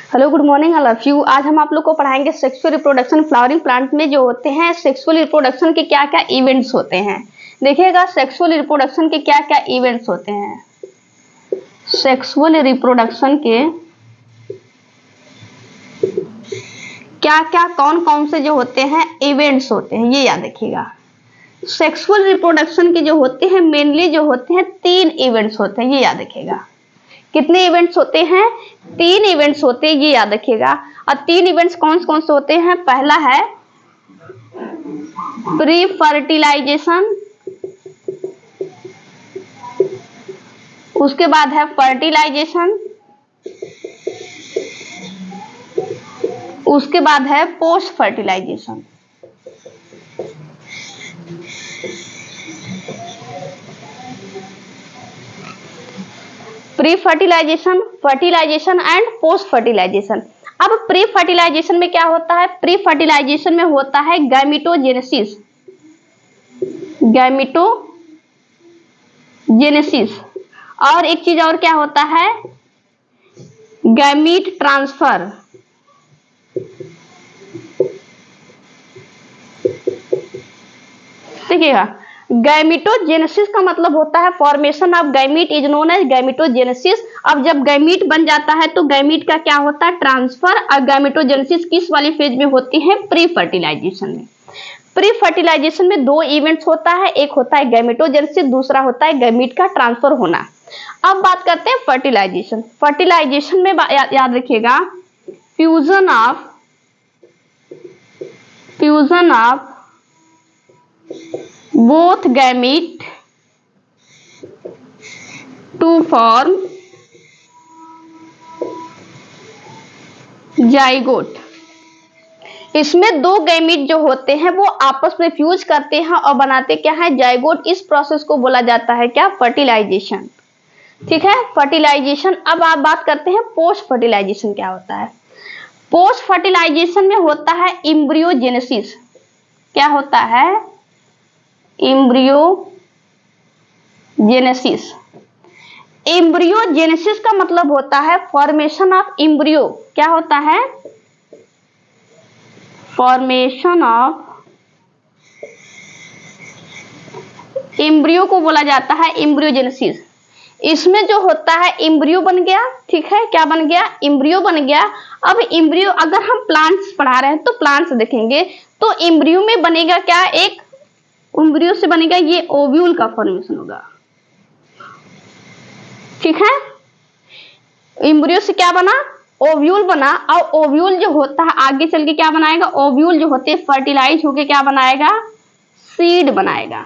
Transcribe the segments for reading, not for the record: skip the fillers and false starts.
Hello, good morning all of you. आज हम आप लोग को पढ़ाएंगे सेक्सुअल रिप्रोडक्शन। फ्लावरिंग प्लांट में जो होते हैं सेक्सुअल रिप्रोडक्शन के क्या क्या इवेंट्स होते हैं। देखिएगा सेक्सुअल रिप्रोडक्शन के क्या क्या इवेंट्स होते हैं। सेक्सुअल रिप्रोडक्शन के क्या क्या कौन कौन से जो होते हैं इवेंट्स होते हैं, ये याद रखिएगा। सेक्सुअल रिप्रोडक्शन के जो होते हैं मेनली जो होते हैं 3 इवेंट्स होते हैं, ये याद रखिएगा। कितने इवेंट्स होते हैं? 3 इवेंट्स होते हैं, ये याद रखिएगा। और 3 इवेंट्स कौन कौन से होते हैं? पहला है प्री फर्टिलाइजेशन, उसके बाद है फर्टिलाइजेशन, उसके बाद है post fertilisation. Pre fertilisation, fertilisation and post fertilisation. अब प्री फर्टिलाइजेशन में क्या होता है? प्री फर्टिलाइजेशन में होता है गैमेटोजेनेसिस, गैमेटोजेनेसिस। और एक चीज और क्या होता है? Gamete transfer. देखिएगा गैमेटोजेनेसिस का मतलब होता है formation of gamete is known as gametogenesis. अब जब गैमीट बन जाता है तो गैमीट का क्या होता है? ट्रांसफर। और गैमेटोजेनेसिस किस वाली फेज में होती है? प्री फर्टिलाइजेशन में। प्री फर्टिलाइजेशन में 2 इवेंट्स होता है, एक होता है गैमेटोजेनेसिस, दूसरा होता है गैमीट का ट्रांसफर होना। अब बात करते हैं फर्टिलाइजेशन। फर्टिलाइजेशन में याद रखिएगा fusion of both gamete to form zygote. इसमें 2 गैमीट जो होते हैं वो आपस में फ्यूज करते हैं और बनाते क्या है? जाइगोट। इस प्रोसेस को बोला जाता है क्या? फर्टिलाइजेशन। ठीक है, फर्टिलाइजेशन। अब आप बात करते हैं पोस्ट फर्टिलाइजेशन क्या होता है। पोस्ट फर्टिलाइजेशन में होता है एम्ब्रियोजेनेसिस। क्या होता है? एम्ब्रियोजेनेसिस। एम्ब्रियोजेनेसिस का मतलब होता है फॉर्मेशन ऑफ एम्ब्रियो। क्या होता है? फॉर्मेशन ऑफ एम्ब्रियो को बोला जाता है एम्ब्रियोजेनेसिस। इसमें जो होता है एम्ब्रियो बन गया। ठीक है, क्या बन गया? एम्ब्रियो बन गया। अब एम्ब्रियो, अगर हम प्लांट्स पढ़ा रहे हैं तो प्लांट्स देखेंगे तो एम्ब्रियो में बनेगा क्या? एक एम्ब्रियो से बनेगा ये ओव्यूल का फॉर्मेशन होगा। ठीक है, एम्ब्रियो से क्या बना? ओव्यूल बना। और ओव्यूल जो होता है आगे चल के क्या बनाएगा? ओव्यूल जो होते हैं फर्टिलाइज होके क्या बनाएगा? सीड बनाएगा।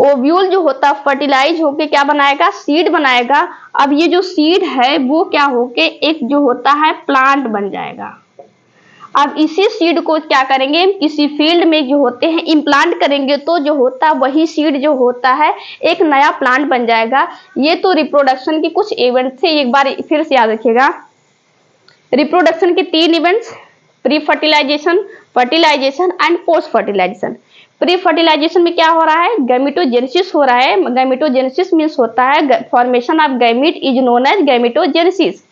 ओव्यूल जो होता है फर्टिलाइज होके क्या बनाएगा? सीड बनाएगा। अब ये जो सीड है वो क्या होके एक जो होता है प्लांट बन जाएगा। अब इसी सीड को क्या करेंगे? किसी फील्ड में जो होते हैं इम्प्लांट करेंगे तो जो होता है वही सीड जो होता है एक नया प्लांट बन जाएगा। ये तो रिप्रोडक्शन की कुछ इवेंट थे, एक बार फिर से याद रखिएगा। रिप्रोडक्शन के 3 events, pre fertilisation, fertilisation and post fertilisation. Pre fertilisation में क्या हो रहा है? गैमेटोजेनेसिस हो रहा है। गैमेटोजेनेसिस मींस होता है formation of gamete is known as gametogenesis.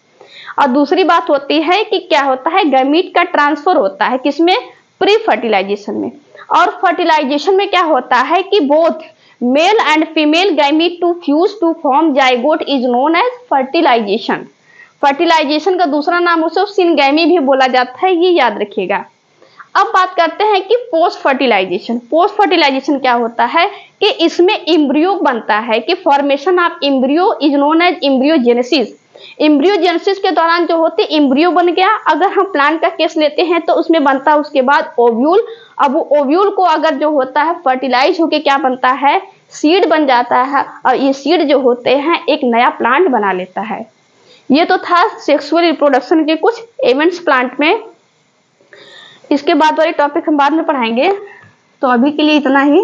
और दूसरी बात होती है कि क्या होता है? गैमीट का ट्रांसफर होता है किसमें? प्री फर्टिलाइजेशन में। और फर्टिलाइजेशन में क्या होता है कि both male and female gamete to fuse to form zygote is known as fertilisation. Fertilisation का दूसरा नाम उसे सिनगैमी भी बोला जाता है, ये याद रखिएगा। अब बात करते हैं कि पोस्ट फर्टिलाइजेशन। पोस्ट फर्टिलाइजेशन क्या होता है कि इसमें एम्ब्रियो बनता है कि formation of embryo is known as embryogenesis. Embryogenesis के दौरान जो होते एम्ब्रियो बन गया। अगर हम प्लांट का केस लेते हैं तो उसमें बनता है उसके बाद ओव्यूल। अब वो ओव्यूल को अगर जो होता है फर्टिलाइज होके क्या बनता है? सीड बन जाता है। और ये सीड जो होते हैं एक नया प्लांट बना लेता है। ये तो था सेक्सुअल रिप्रोडक्शन के कुछ इवेंट्स प्लांट में। इसके बाद वाले टॉपिक हम बाद में पढ़ाएंगे, तो अभी के लिए इतना ही।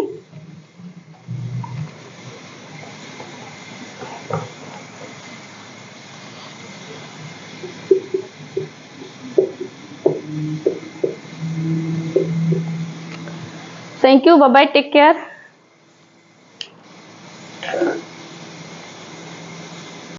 Thank you, bye bye, take care.